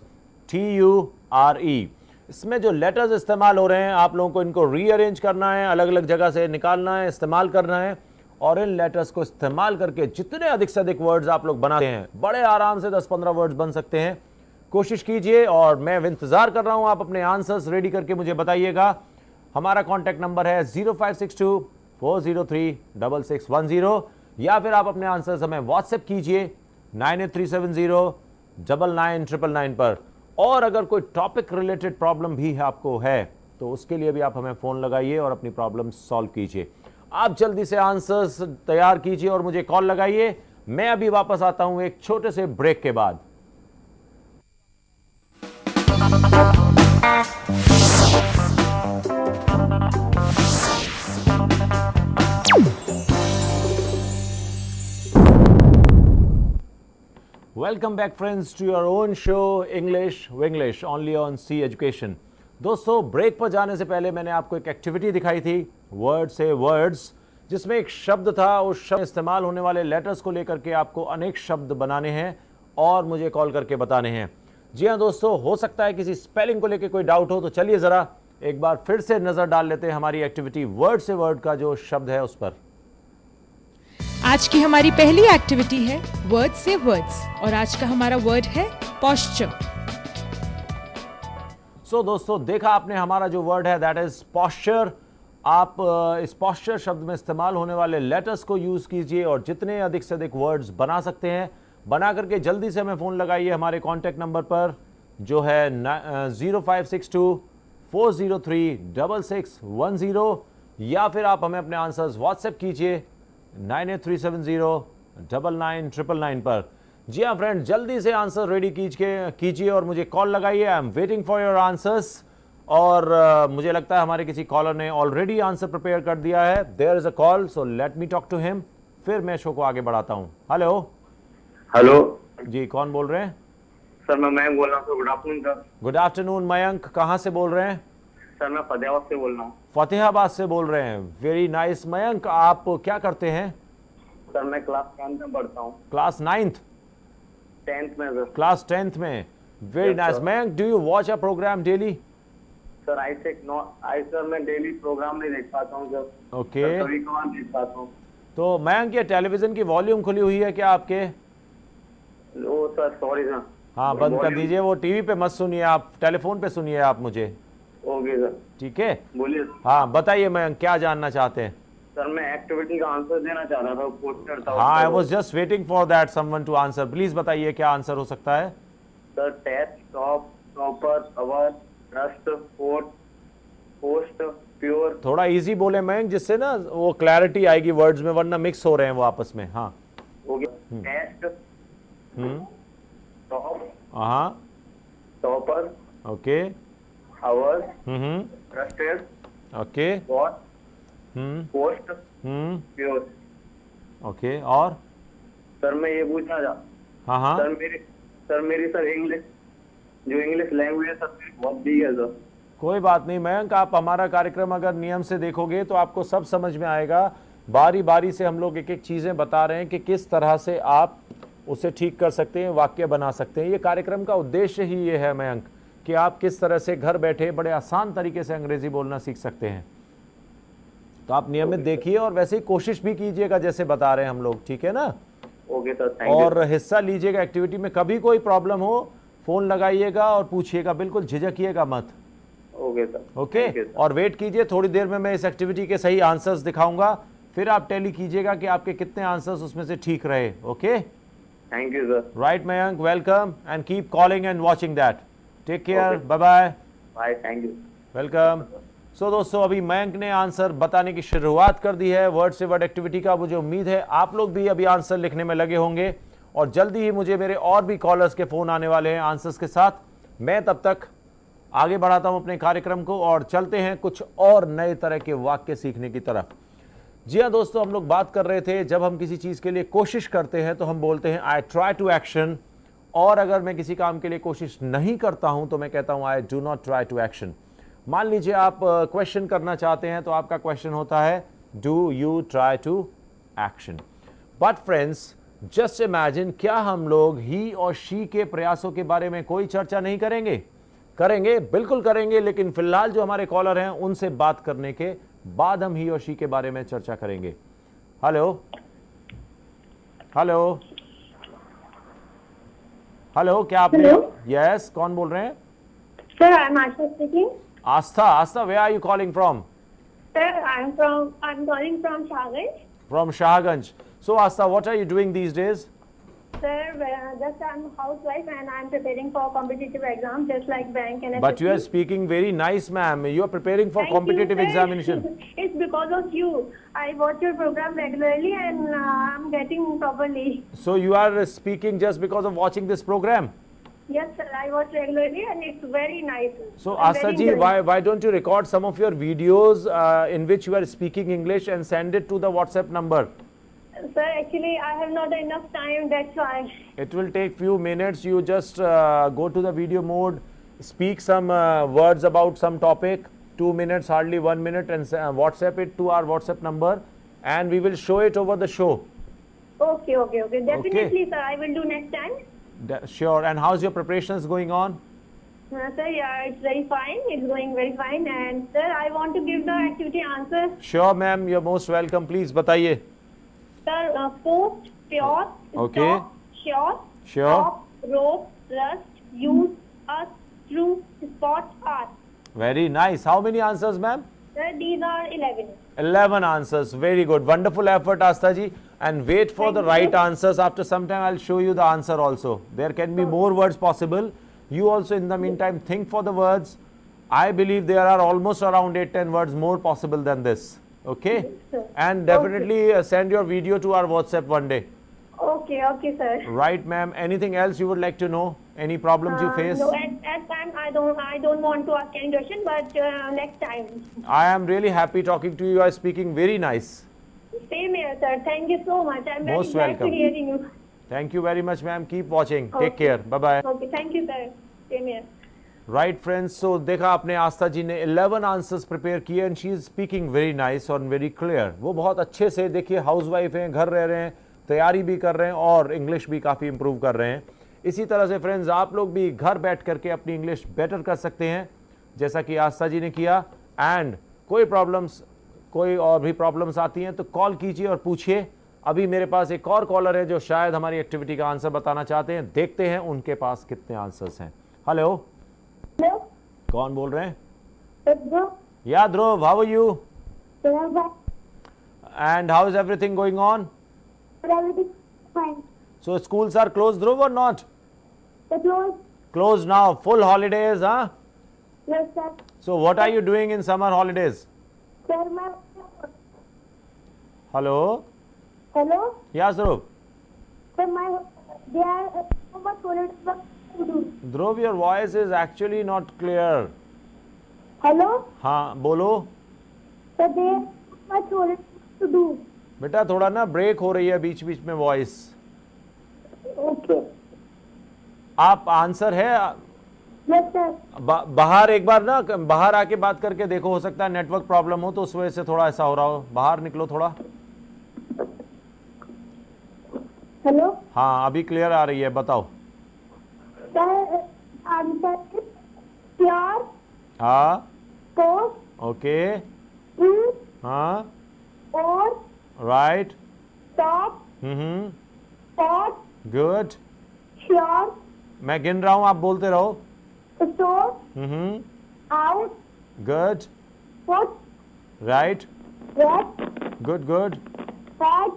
इसमें जो लेटर्स इस्तेमाल हो रहे हैं आप लोगों को इनको रीअरेंज करना है, अलग अलग जगह से निकालना है, इस्तेमाल करना है। और इन लेटर्स को इस्तेमाल करके जितने अधिक से अधिक वर्ड्स आप लोग बनाते हैं, बड़े आराम से 10-15 वर्ड्स बन सकते हैं। कोशिश कीजिए और मैं इंतजार कर रहा हूं, आप अपने आंसर्स रेडी करके मुझे बताइएगा। हमारा कॉन्टैक्ट नंबर है 0562-403-6610 या फिर आप अपने आंसर्स हमें व्हाट्सएप कीजिए 9837099999 पर। और अगर कोई टॉपिक रिलेटेड प्रॉब्लम भी आपको है तो उसके लिए भी आप हमें फोन लगाइए और अपनी प्रॉब्लम सॉल्व कीजिए। आप जल्दी से आंसर्स तैयार कीजिए और मुझे कॉल लगाइए। मैं अभी वापस आता हूं एक छोटे से ब्रेक के बाद। Welcome back friends to your own show English Vinglish only on C education. दोस्तों, ब्रेक पर जाने से पहले मैंने आपको एक एक्टिविटी दिखाई थी वर्ड से वर्ड्स, जिसमें एक शब्द था। उस शब्द इस्तेमाल होने वाले लेटर्स को लेकर के आपको अनेक शब्द बनाने हैं और मुझे कॉल करके बताने हैं। जी हाँ दोस्तों, हो सकता है किसी स्पेलिंग को लेकर कोई डाउट हो, तो चलिए जरा एक बार फिर से नजर डाल लेते हैं हमारी एक्टिविटी वर्ड से वर्ड का जो शब्द है उस पर। आज की हमारी पहली एक्टिविटी है वर्ड से वर्ड्स और आज का हमारा वर्ड है पॉस्चर। सो दोस्तों, देखा आपने हमारा जो वर्ड है दैट इज पॉस्चर। आप इस पॉस्चर शब्द में इस्तेमाल होने वाले लेटर्स को यूज कीजिए और जितने अधिक से अधिक वर्ड्स बना सकते हैं बना करके जल्दी से हमें फोन लगाइए हमारे कॉन्टैक्ट नंबर पर जो है 0562-403-6610 या फिर आप हमें अपने आंसर्स व्हाट्सएप कीजिए 9837099999 पर। जी हाँ फ्रेंड, जल्दी से आंसर रेडी कीजिए और मुझे कॉल लगाइए। I am waiting for your answers. और मुझे लगता है हमारे किसी कॉलर ने ऑलरेडी आंसर प्रिपेयर कर दिया है। There is a call, so let me talk to him. फिर मैं शो को आगे बढ़ाता हूँ। हेलो हेलो जी, कौन बोल रहे हैं? सर, मैं मयंक बोल रहा हूँ। Good afternoon sir. Good afternoon Mayank, कहाँ से बोल रहे हैं? सर, मैं फतेहाबाद से बोल रहा हूँ। फतेहाबाद से बोल रहे हैं, वेरी नाइस। मयंक, आप क्या करते हैं? सर, मैं क्लास 10th में पढ़ता हूँ। Class 9th? 10th में सर। क्लास 10th में, very nice. Mayank, do you watch a program daily? Sir, sir मैं डेली प्रोग्राम नहीं देख पाता हूँ सर। ओके, कभी कभार देख पाता हूँ। तो मयंक, ये टेलीविजन की वॉल्यूम खुली हुई है क्या आपके? ओ सर, सॉरी सर। हाँ, बंद कर दीजिए। वो टीवी पे मत सुनिए, आप टेलीफोन पे सुनिए आप मुझे। Okay sir. ठीक है, बोलिए। हाँ बताइए मयंक, क्या जानना चाहते हैं? सर, मैं एक्टिविटी का आंसर देना चाह रहा था, पोस्टर था। हाँ, I was just waiting for that someone to answer. Please बताइए क्या आंसर हो सकता है? Sir, test, top, topper, our, trust, fort, post, pure. थोड़ा इजी बोले मयंक, जिससे ना वो क्लैरिटी आएगी वर्ड्स में, वरना मिक्स हो रहे हैं वो आपस में। हाँ, हो गया। टेस्ट, टॉप, हाँ, topper, okay, our, hmm, trusted, okay. What, hmm post, hmm pure. Okay, और? सर मैं ये पूछना हाँ हाँ, सर मेरी इंग्लिश, जो इंग्लिश लैंग्वेज है सर मेरी बहुत वीक है सर। कोई बात नहीं मयंक, आप हमारा कार्यक्रम अगर नियम से देखोगे तो आपको सब समझ में आएगा। बारी बारी से हम लोग एक एक चीज़ें बता रहे हैं कि किस तरह से आप उसे ठीक कर सकते हैं, वाक्य बना सकते हैं। ये कार्यक्रम का उद्देश्य ही ये है मयंक, कि आप किस तरह से घर बैठे बड़े आसान तरीके से अंग्रेजी बोलना सीख सकते हैं। तो आप नियमित देखिए और वैसे ही कोशिश भी कीजिएगा जैसे बता रहे हैं हम लोग, ठीक है ना? Okay sir, thank you. और हिस्सा लीजिएगा एक्टिविटी में। कभी कोई प्रॉब्लम हो फोन लगाइएगा और पूछिएगा, बिल्कुल झिझकिएगा मत। Okay sir, okay, thank you sir. और वेट कीजिए, थोड़ी देर में मैं इस एक्टिविटी के सही आंसर्स दिखाऊंगा, फिर आप टैली कीजिएगा कि आपके कितने आंसर्स उसमें से ठीक रहे। Okay, thank you sir. Right Mayank, welcome and keep calling and watching that. Take care, Okay. Bye bye, bye, thank you. Welcome. So दोस्तों, अभी मयंक ने आंसर बताने की शुरुआत कर दी है वर्ड से वर्ड एक्टिविटी का। मुझे उम्मीद है आप लोग भी अभी आंसर लिखने में लगे होंगे और जल्दी ही मुझे मेरे और भी कॉलर्स के फोन आने वाले हैं आंसर्स के साथ। मैं तब तक आगे बढ़ाता हूं अपने कार्यक्रम को और चलते हैं कुछ और नए तरह के वाक्य सीखने की तरफ। जी हाँ दोस्तों, हम लोग बात कर रहे थे जब हम किसी चीज़ के लिए कोशिश करते हैं तो हम बोलते हैं आई ट्राई टू एक्शन, और अगर मैं किसी काम के लिए कोशिश नहीं करता हूं तो मैं कहता हूं I do not try to action. मान लीजिए आप क्वेश्चन करना चाहते हैं तो आपका क्वेश्चन होता है do you try to action. But friends, just imagine, क्या हम लोग ही और शी के प्रयासों के बारे में कोई चर्चा नहीं करेंगे? करेंगे, बिल्कुल करेंगे, लेकिन फिलहाल जो हमारे कॉलर हैं उनसे बात करने के बाद हम ही और शी के बारे में चर्चा करेंगे। हेलो हेलो हेलो, क्या आपने? Hello? यस, कौन बोल रहे हैं? Sir, I'm Asha speaking. Aastha, Aastha, where are you calling from? Sir, I'm calling from Shaganj. From Shahganj. So Asta, what are you doing these days? Sir, just I'm a housewife and I'm preparing for competitive exam just like bank and But you are SSC. speaking very nice, ma'am. You are preparing for Thank you, competitive sir. examination. It's because of you. I watch your program regularly and I'm getting properly. So you are speaking just because of watching this program. Yes, sir, I watch regularly and it's very nice. So I'm Asta very ji, enjoying. why don't you record some of your videos in which you are speaking English and send it to the WhatsApp number? Sir, actually I have not enough time, that's why. It will take few minutes. You just go to the video mode, speak some words about some topic, 2 minutes, hardly 1 minute, and WhatsApp it to our WhatsApp number, and we will show it over the show. Okay. Definitely, sir, I will do next time. Sure. And how's your preparations going on? Sir, yeah, it's very fine. It's going very fine. And sir, I want to give the activity answers. Sure, ma'am. You're most welcome. Please, बताइए. Sir, post, pure, Okay. stop, sure, Sure. stop, rope, rust, use, us, true, spot, are. Very nice. How many answers, ma'am? Sir, these are 11. 11 answers. Very good. Wonderful effort, Asta ji. And wait for the Thank right you. answers. After some time, I'll show you the answer also. There can be more words possible. You also, in the meantime, think for the words. I believe there are almost around 8-10 words more possible than this. Okay? Sure. And definitely send your video to our WhatsApp one day. Okay, sir. Right, ma'am. Anything else you would like to know? Any problems you face? No, at time I don't want to ask any question, but next time. I am really happy talking to you. You are speaking very nice. Same here, sir. Thank you so much. I'm very Most glad welcome. to hearing you. Thank you very much, ma'am. Keep watching. Take Okay. care. Bye-bye. Okay, thank you, sir. Same here. Right friends, so देखा आपने, आस्था जी ने 11 answers prepare किए and she is speaking very nice और very clear. वो बहुत अच्छे से, देखिए, हाउसवाइफ हैं, घर रह रहे हैं, तैयारी भी कर रहे हैं और इंग्लिश भी काफ़ी इंप्रूव कर रहे हैं। इसी तरह से फ्रेंड्स, आप लोग भी घर बैठ करके अपनी इंग्लिश बेटर कर सकते हैं जैसा कि आस्था जी ने किया। एंड कोई और भी प्रॉब्लम्स आती हैं तो कॉल कीजिए और पूछिए। अभी मेरे पास एक और कॉलर है जो शायद हमारी एक्टिविटी का आंसर बताना चाहते हैं। देखते हैं उनके पास कितने आंसर्स हैं। Hello, Hello? कौन बोल रहे हैं? Hello? Yeah, Dhruv, how are you? Hello? And how is everything going on? Everything fine. So schools are closed, Dhruv, or not? The close? Closed now, full holidays, huh? Yes, sir. So what are you doing in summer holidays? Sir, Hello? hello? Yeah, Dhruv. Sir, they are so much holidays to do. Dhruv, your voice is actually not clear. Hello? हाँ, बोलो. But there much work to do. बेटा थोड़ा ना break हो रही है बीच बीच में voice. Okay. आप आंसर है Yes, sir. बाहर एक बार ना बाहर आके बात करके देखो, हो सकता है नेटवर्क प्रॉब्लम हो तो उस वजह से थोड़ा ऐसा हो रहा हो। बाहर निकलो थोड़ा। Hello. हाँ अभी क्लियर आ रही है, बताओ। Sir, answer is pure, हाँ post, ओके in, हाँ or, right top, pot, good. sure, मैं गिन रहा हूं, आप बोलते रहो। store, out, good put, right red, good good fat,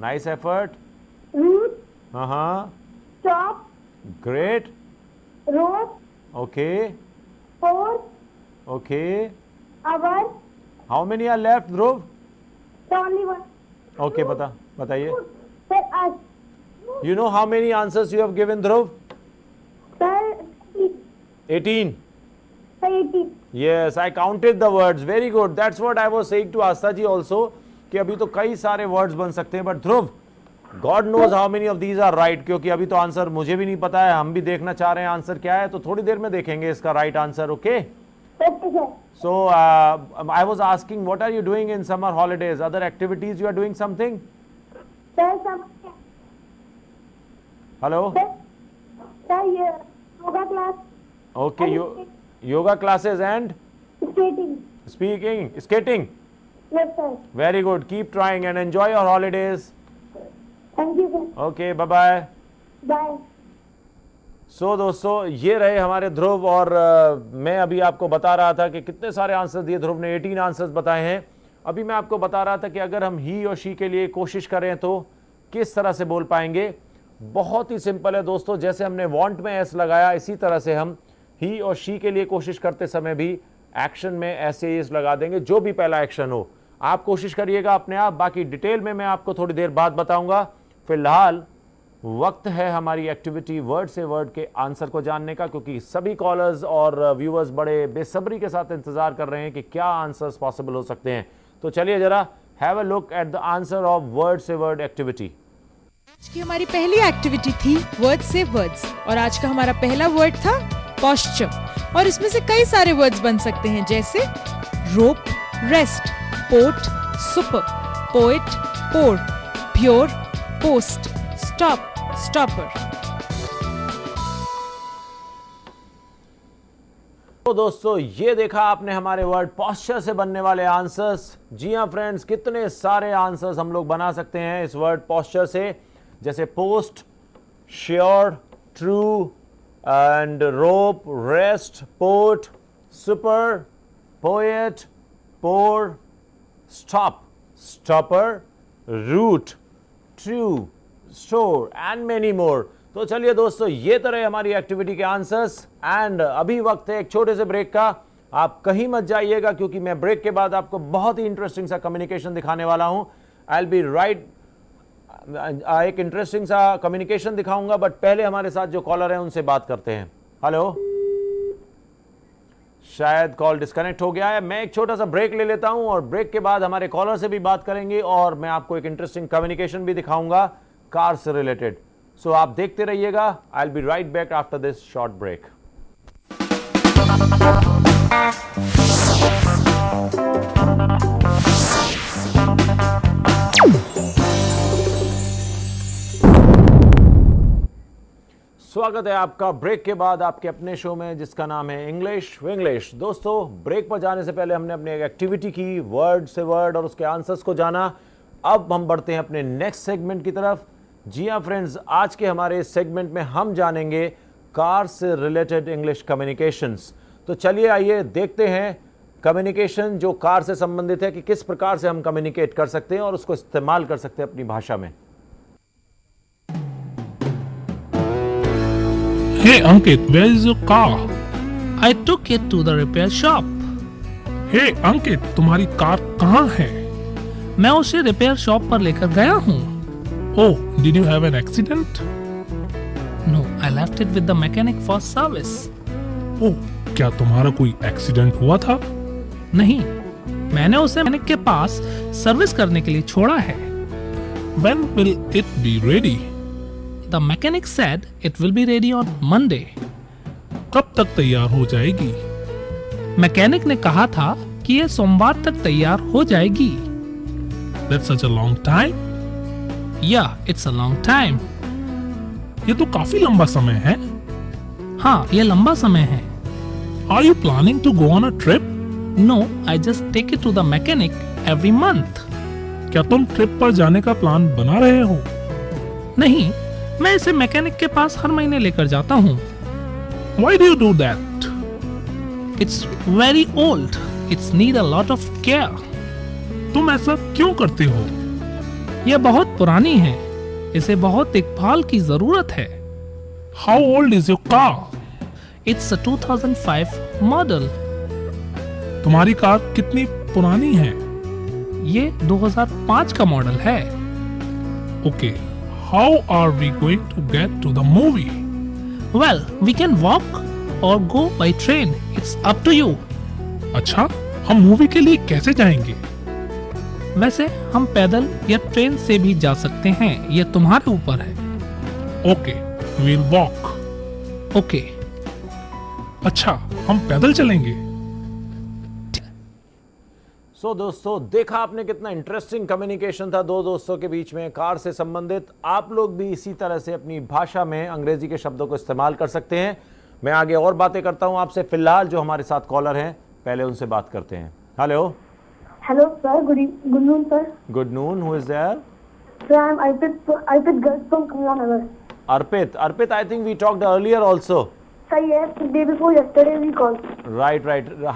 nice effort. root, हाँ stop, great roast, okay force, okay. hour, how many are left Dhruv? the only one. Okay बताइए। Sir, us. You know how many answers you have given, Dhruv? Sir, 18. 80. Yes, I counted the words. Very good. That's what I was saying to Asta ji also, कि अभी तो कई सारे words बन सकते हैं, but Dhruv, God knows how many of these are right, क्योंकि अभी तो आंसर मुझे भी नहीं पता है, हम भी देखना चाह रहे हैं आंसर क्या है, तो थोड़ी देर में देखेंगे इसका right answer, okay? Okay, sir. So, I was asking, what are you doing in summer holidays? Other activities you are doing something? Sir, some. Hello? Sir, yoga class. Okay, yoga classes and Skating. skating. Yes, sir. Very good. Keep trying and enjoy your holidays. Thank you, sir. Okay, bye bye. Bye. सो दोस्तों ये रहे हमारे ध्रुव, और मैं अभी आपको बता रहा था कि कितने सारे आंसर दिए ध्रुव ने। 18 आंसर्स बताए हैं। अभी मैं आपको बता रहा था कि अगर हम ही और शी के लिए कोशिश करें तो किस तरह से बोल पाएंगे। बहुत ही सिंपल है दोस्तों, जैसे हमने वांट में एस लगाया इसी तरह से हम ही और शी के लिए कोशिश करते समय भी एक्शन में ऐसे एस लगा देंगे, जो भी पहला एक्शन हो। आप कोशिश करिएगा अपने आप, बाकी डिटेल में मैं आपको थोड़ी देर बाद बताऊंगा। फिलहाल वक्त है हमारी एक्टिविटी वर्ड से वर्ड के आंसर को जानने का, क्योंकि सभी कॉलर्स और व्यूअर्स बड़े बेसब्री के साथ इंतजार कर रहे हैं कि क्या आंसर्स पॉसिबल हो सकते हैं। तो चलिए जरा have a look at the answer of word से वर्ड एक्टिविटी। आज की हमारी पहली एक्टिविटी थी वर्ड से वर्ड्स, और आज का हमारा पहला वर्ड था पॉस्चर, और इसमें से कई सारे वर्ड्स बन सकते हैं, जैसे रोप, रेस्ट, पोर्ट, सुपर, पोएट, पोर, प्योर, पोस्ट, स्टॉप, स्टॉपर। तो दोस्तों ये देखा आपने हमारे वर्ड पॉस्चर से बनने वाले आंसर्स। जी हाँ फ्रेंड्स, कितने सारे आंसर्स हम लोग बना सकते हैं इस वर्ड पॉस्चर से, जैसे post, sure, true and rope, rest, port, super, poet, pour, stop, stopper, root, true, store and many more. तो चलिए दोस्तों ये तरह हमारी एक्टिविटी के आंसर्स, एंड अभी वक्त है एक छोटे से ब्रेक का। आप कहीं मत जाइएगा, क्योंकि मैं ब्रेक के बाद आपको बहुत ही इंटरेस्टिंग सा कम्युनिकेशन दिखाने वाला हूं। आई विल बी राइट, एक इंटरेस्टिंग सा कम्युनिकेशन दिखाऊंगा, बट पहले हमारे साथ जो कॉलर है उनसे बात करते हैं। हेलो, शायद कॉल डिस्कनेक्ट हो गया है। मैं एक छोटा सा ब्रेक ले लेता हूं, और ब्रेक के बाद हमारे कॉलर से भी बात करेंगे, और मैं आपको एक इंटरेस्टिंग कम्युनिकेशन भी दिखाऊंगा कार से रिलेटेड। सो आप देखते रहिएगा। I will be right back after this short break. स्वागत है आपका ब्रेक के बाद आपके अपने शो में, जिसका नाम है इंग्लिश विंग्लिश। दोस्तों ब्रेक पर जाने से पहले हमने अपनी एक एक्टिविटी की वर्ड से वर्ड और उसके आंसर्स को जाना। अब हम बढ़ते हैं अपने नेक्स्ट सेगमेंट की तरफ। जी हाँ फ्रेंड्स, आज के हमारे इस सेगमेंट में हम जानेंगे कार से रिलेटेड इंग्लिश कम्युनिकेशंस। तो चलिए आइए देखते हैं कम्युनिकेशन जो कार से संबंधित है कि किस प्रकार से हम कम्युनिकेट कर सकते हैं और उसको इस्तेमाल कर सकते हैं अपनी भाषा में। Hey Ankit, where is your car? I took it to the repair shop. Hey Ankit, तुम्हारी कार कहाँ है? मैं उसे रिपेयर शॉप पर लेकर गया हूँ। Oh, did you have an accident? No, I left it with the mechanic for service. Oh, क्या तुम्हारा कोई एक्सीडेंट हुआ था? नहीं, मैंने उसे मैकेनिक के पास सर्विस करने के लिए छोड़ा है। When will it be ready? The mechanic said it will be ready on Monday. कब तक तैयार हो जाएगी? मैकेनिक ने कहा था कि यह सोमवार तक तैयार हो जाएगी। That's such a long time. Yeah, it's a long time. ये तो काफी लंबा समय है। हाँ, यह लंबा समय है। Are you planning to go on a trip? No, I just take it to the mechanic every month. क्या तुम ट्रिप पर जाने का प्लान बना रहे हो? नहीं, मैं इसे मैकेनिक के पास हर महीने लेकर जाता हूँ। Why do you do that? It's very old. It's need a lot of care. तुम ऐसा क्यों करते हो? यह बहुत पुरानी है। इसे बहुत देखभाल की जरूरत है। How old is your car? It's a 2005 model. तुम्हारी कार कितनी पुरानी है? ये 2005 का मॉडल है। Okay, how are we going to get to the movie? Well, we can walk or go by train. It's up to you. अच्छा, हम movie के लिए कैसे जाएंगे? वैसे हम पैदल या ट्रेन से भी जा सकते हैं, यह तुम्हारे ऊपर है। Okay, we'll walk. Okay. अच्छा, हम पैदल चलेंगे। दोस्तों, देखा आपने कितना इंटरेस्टिंग कम्युनिकेशन था दो दोस्तों के बीच में कार से संबंधित। आप लोग भी इसी तरह से अपनी भाषा में अंग्रेजी के शब्दों को इस्तेमाल कर सकते हैं। मैं आगे और बातें करता हूं आपसे। फिलहाल जो हमारे साथ कॉलर हैं, पहले उनसे बात करते हैं। Hello. Hello sir, good noon sir. Good noon, who is there? Sir, I am Arpit girls from Kamla Nagar. Arpit, I think we talked earlier also. Sir, yes, the day before yesterday we called. Right.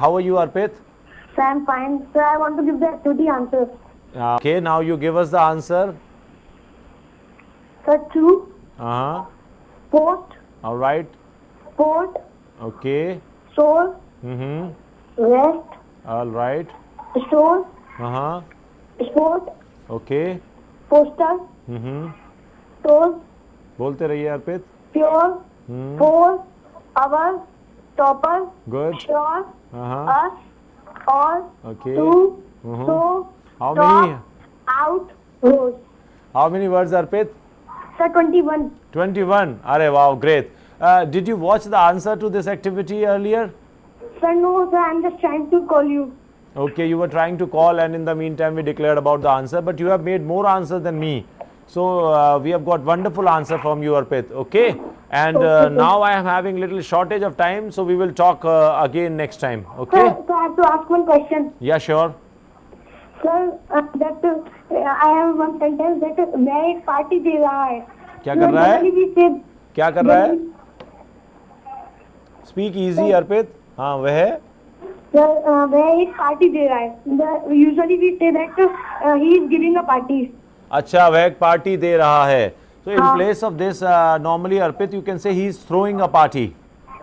How are you, Arpit? Sir, I'm fine. Sir, I want to give the activity answer. Okay, now you give us the answer. Sir, 2. Post. All right. Port. Okay. Store. Rest. All right. Store. Sport. Okay. Poster. Toes. बोलते रहिए अर्पित। Pure. 4. Hour. Topper. Good. Sure. Us. All. Okay. To. So. How Stop, many? Out. Rose. How many words, Arpit? Sir, 21. 21. Arey, wow, great. Did you watch the answer to this activity earlier? Sir, no, sir, I'm just trying to call you. Okay, you were trying to call, and in the meantime we declared about the answer, but you have made more answers than me. So we have got wonderful answer from you, Arpit. Okay, and now I am having little shortage of time, so we will talk again next time. Okay. Sir, I have to ask one question. Yeah, sure. Sir, that I have one sentence that वह एक party दे रहा है। क्या कर रहा है? Usually we say- क्या कर रहा है? Speak easy, Arpit. हाँ, वह है। Sir, वह एक पार्टी दे रहा है। Usually we say that he is giving a party. अच्छा, वह एक पार्टी दे रहा है। So in place of this, normally Arpit, you can say he is throwing a party.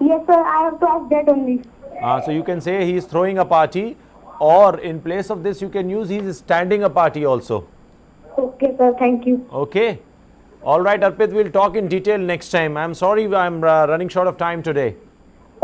Yes, sir, I have to ask that only. So you can say he is throwing a party, or in place of this, you can use he is standing a party also. Okay, sir, thank you. Okay. All right, Arpit, we'll talk in detail next time. I'm sorry, I'm running short of time today.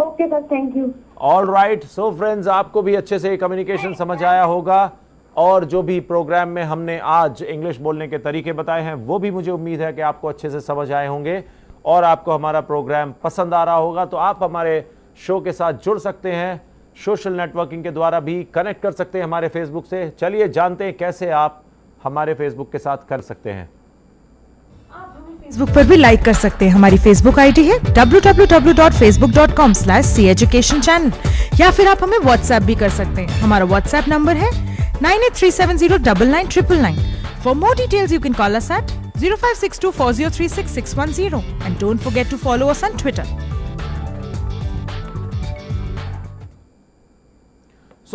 Okay, sir, thank you. All right, so friends, आपको भी अच्छे से communication समझ आया होगा, और जो भी प्रोग्राम में हमने आज इंग्लिश बोलने के तरीके बताए हैं, वो भी मुझे उम्मीद है कि आपको अच्छे से समझ आए होंगे और आपको हमारा प्रोग्राम पसंद आ रहा होगा। तो आप हमारे शो के साथ जुड़ सकते हैं, सोशल नेटवर्किंग के द्वारा भी कनेक्ट कर सकते हैं हमारे फेसबुक से। चलिए जानते हैं कैसे आप हमारे फेसबुक के साथ कर सकते हैं। फेसबुक पर भी लाइक कर सकते हैं। हमारी फेसबुक आईडी है www.facebook.com/ceducation channel, या फिर आप हमें व्हाट्सएप भी कर सकते हैं। हमारा व्हाट्सएप नंबर है 9837099999। For more details, you can call us at 0562403610, and don't forget to follow us on Twitter.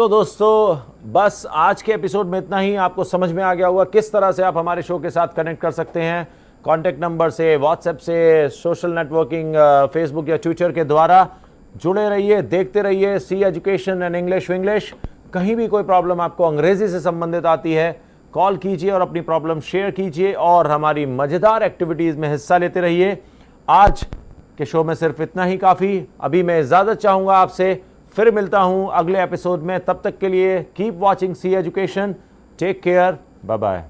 दोस्तों, बस आज के एपिसोड में इतना ही। आपको समझ में आ गया होगा किस तरह से आप हमारे शो के साथ कनेक्ट कर सकते हैं, कॉन्टैक्ट नंबर से, व्हाट्सएप से, सोशल नेटवर्किंग, फेसबुक या ट्विटर के द्वारा। जुड़े रहिए, देखते रहिए सी एजुकेशन एंड इंग्लिश विंग्लिश। कहीं भी कोई प्रॉब्लम आपको अंग्रेजी से संबंधित आती है, कॉल कीजिए और अपनी प्रॉब्लम शेयर कीजिए और हमारी मजेदार एक्टिविटीज में हिस्सा लेते रहिए। आज के शो में सिर्फ इतना ही काफी। अभी मैं इजाजत चाहूंगा आपसे। फिर मिलता हूं अगले एपिसोड में। तब तक के लिए keep watching C education. Take care, bye bye.